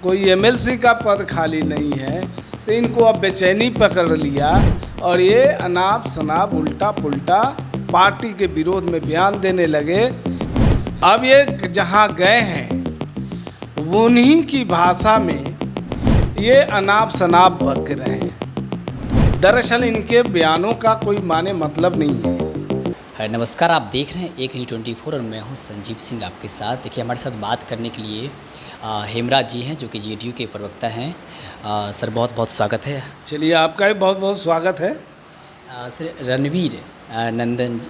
कोई एमएलसी का पद खाली नहीं है, तो इनको अब बेचैनी पकड़ लिया और ये अनाप शनाप उल्टा पुल्टा पार्टी के विरोध में बयान देने लगे। अब ये जहाँ गए हैं उन्हीं की भाषा में ये अनाप शनाप बक रहे हैं। दरअसल इनके बयानों का कोई माने मतलब नहीं है। नमस्कार, आप देख रहे हैं एक न्यूज़ 24 और मैं हूं संजीव सिंह आपके साथ। देखिए, हमारे साथ बात करने के लिए हेमराज जी हैं जो कि जेडीयू के प्रवक्ता हैं। सर, बहुत बहुत स्वागत है। चलिए, आपका भी बहुत बहुत स्वागत है। सर, रणवीर नंदन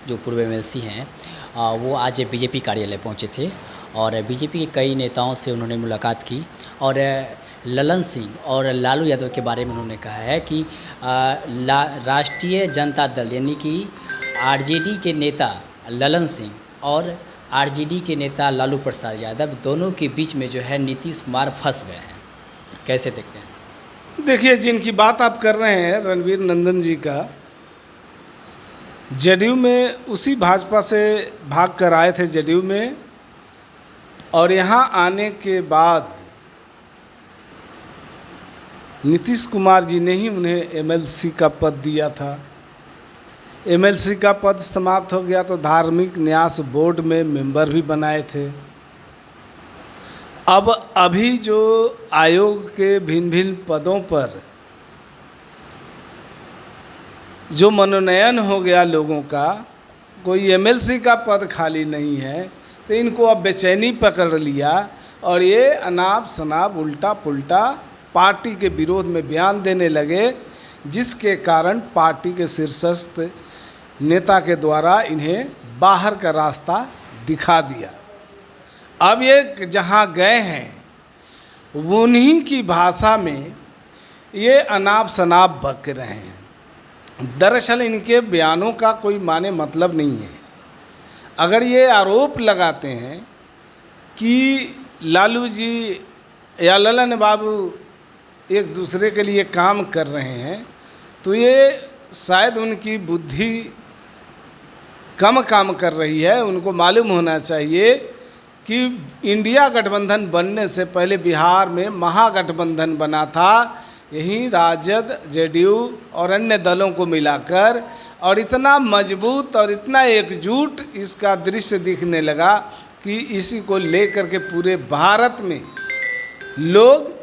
जो पूर्व एमएलसी हैं, वो आज बीजेपी कार्यालय पहुंचे थे और बीजेपी के कई नेताओं से उन्होंने मुलाकात की और ललन सिंह और लालू यादव के बारे में उन्होंने कहा है कि राष्ट्रीय जनता दल यानी कि आरजेडी के नेता ललन सिंह और आरजेडी के नेता लालू प्रसाद यादव दोनों के बीच में जो है नीतीश कुमार फंस गए हैं। कैसे देखते हैं? देखिए, जिनकी बात आप कर रहे हैं रणवीर नंदन जी का, जेडीयू में उसी भाजपा से भाग कर आए थे जेडीयू में, और यहाँ आने के बाद नीतीश कुमार जी ने ही उन्हें एमएलसी का पद दिया था। एमएलसी का पद समाप्त हो गया तो धार्मिक न्यास बोर्ड में मेंबर भी बनाए थे। अब अभी जो आयोग के भिन्न भिन्न पदों पर जो मनोनयन हो गया लोगों का, कोई एमएलसी का पद खाली नहीं है, तो इनको अब बेचैनी पकड़ लिया और ये अनाप शनाप उल्टा पुल्टा पार्टी के विरोध में बयान देने लगे, जिसके कारण पार्टी के शीर्षस्थ नेता के द्वारा इन्हें बाहर का रास्ता दिखा दिया। अब ये जहाँ गए हैं उन्हीं की भाषा में ये अनाप शनाप बक रहे हैं। दरअसल इनके बयानों का कोई माने मतलब नहीं है। अगर ये आरोप लगाते हैं कि लालू जी या ललन बाबू एक दूसरे के लिए काम कर रहे हैं, तो ये शायद उनकी बुद्धि कम काम कर रही है। उनको मालूम होना चाहिए कि इंडिया गठबंधन बनने से पहले बिहार में महागठबंधन बना था, यही राजद, जेडीयू और अन्य दलों को मिलाकर, और इतना मजबूत और इतना एकजुट इसका दृश्य दिखने लगा कि इसी को लेकर के पूरे भारत में लोग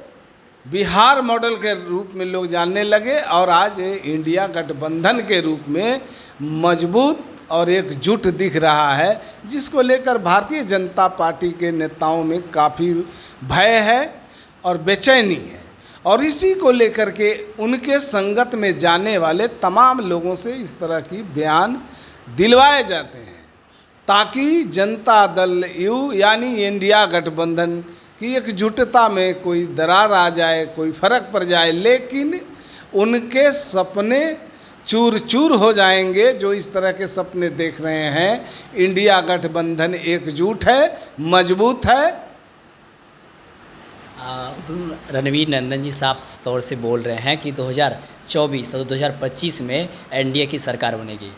बिहार मॉडल के रूप में लोग जानने लगे और आज इंडिया गठबंधन के रूप में मजबूत और एकजुट दिख रहा है, जिसको लेकर भारतीय जनता पार्टी के नेताओं में काफ़ी भय है और बेचैनी है। और इसी को लेकर के उनके संगत में जाने वाले तमाम लोगों से इस तरह की बयान दिलवाए जाते हैं, ताकि जनता दल यू यानी इंडिया गठबंधन की एकजुटता में कोई दरार आ जाए, कोई फर्क पड़ जाए। लेकिन उनके सपने चूर चूर हो जाएंगे जो इस तरह के सपने देख रहे हैं। इंडिया गठबंधन एकजुट है, मजबूत है। रणवीर नंदन जी साफ तौर से बोल रहे हैं कि 2024 और 2025 में एनडीए की सरकार बनेगी।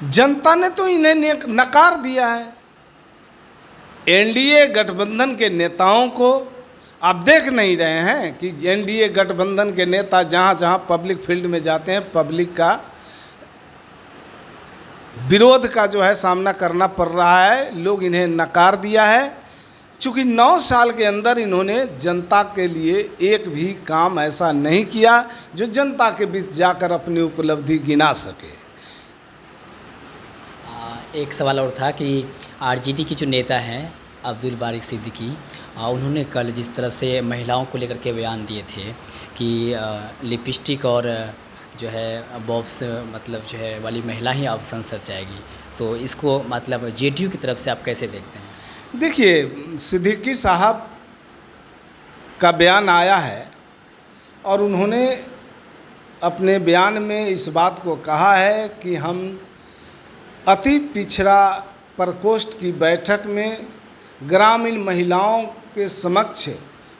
जनता ने तो इन्हें नकार दिया है। एनडीए गठबंधन के नेताओं को आप देख नहीं रहे हैं कि एनडीए गठबंधन के नेता जहाँ जहाँ पब्लिक फील्ड में जाते हैं, पब्लिक का विरोध का जो है सामना करना पड़ रहा है। लोग इन्हें नकार दिया है, चूँकि 9 साल के अंदर इन्होंने जनता के लिए एक भी काम ऐसा नहीं किया जो जनता के बीच जाकर अपनी उपलब्धि गिना सके। एक सवाल और था कि आरजेडी की जो नेता हैं अब्दुल बारिक सिद्दीकी, उन्होंने कल जिस तरह से महिलाओं को लेकर के बयान दिए थे कि लिपस्टिक और जो है बॉब्स मतलब जो है वाली महिला ही अब संसद जाएगी, तो इसको मतलब जेडीयू की तरफ से आप कैसे देखते हैं? देखिए, सिद्दीकी साहब का बयान आया है और उन्होंने अपने बयान में इस बात को कहा है कि हम अति पिछड़ा प्रकोष्ठ की बैठक में ग्रामीण महिलाओं के समक्ष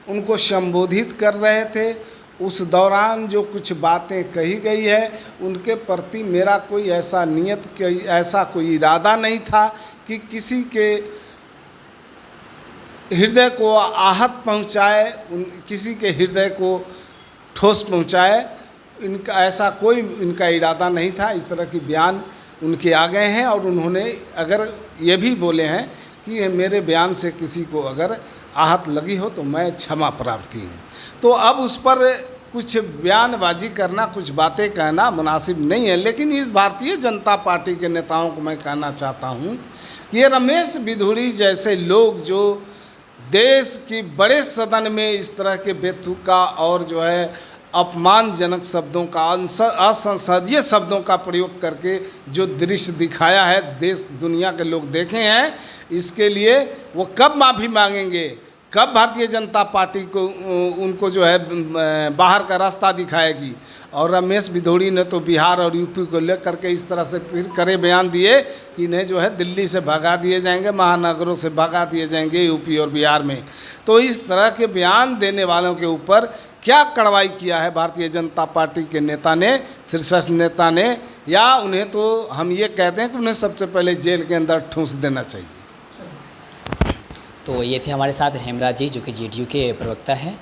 उनको संबोधित कर रहे थे। उस दौरान जो कुछ बातें कही गई है उनके प्रति मेरा कोई ऐसा नियत ऐसा कोई इरादा नहीं था कि किसी के हृदय को आहत पहुंचाए, किसी के हृदय को ठोस पहुंचाए, इनका ऐसा कोई इनका इरादा नहीं था। इस तरह की बयान उनके आ गए हैं और उन्होंने अगर ये भी बोले हैं कि मेरे बयान से किसी को अगर आहत लगी हो तो मैं क्षमा प्रार्थी हूँ। तो अब उस पर कुछ बयानबाजी करना, कुछ बातें कहना मुनासिब नहीं है। लेकिन इस भारतीय जनता पार्टी के नेताओं को मैं कहना चाहता हूँ कि ये रमेश बिधूड़ी जैसे लोग जो देश की बड़े सदन में इस तरह के बेतुका और जो है अपमानजनक शब्दों का, असंसदीय शब्दों का प्रयोग करके जो दृश्य दिखाया है, देश दुनिया के लोग देखे हैं, इसके लिए वो कब माफ़ी मांगेंगे, कब भारतीय जनता पार्टी को उनको जो है बाहर का रास्ता दिखाएगी। और रमेश बिधूड़ी ने तो बिहार और यूपी को लेकर के इस तरह से फिर करे बयान दिए कि इन्हें जो है दिल्ली से भगा दिए जाएंगे, महानगरों से भगा दिए जाएंगे यूपी और बिहार में। तो इस तरह के बयान देने वालों के ऊपर क्या कार्रवाई किया है भारतीय जनता पार्टी के नेता ने, शीर्षस्थ नेता ने, या उन्हें तो हम ये कहते हैं कि उन्हें सबसे पहले जेल के अंदर ठूंस देना चाहिए। तो ये थे हमारे साथ हेमराज जी, जो कि जेडीयू के प्रवक्ता हैं,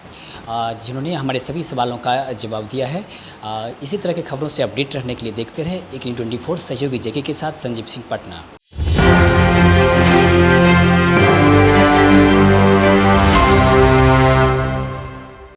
जिन्होंने हमारे सभी सवालों का जवाब दिया है। इसी तरह के खबरों से अपडेट रहने के लिए देखते रहे 1824 सहयोगी जगह के साथ संजीव सिंह, पटना।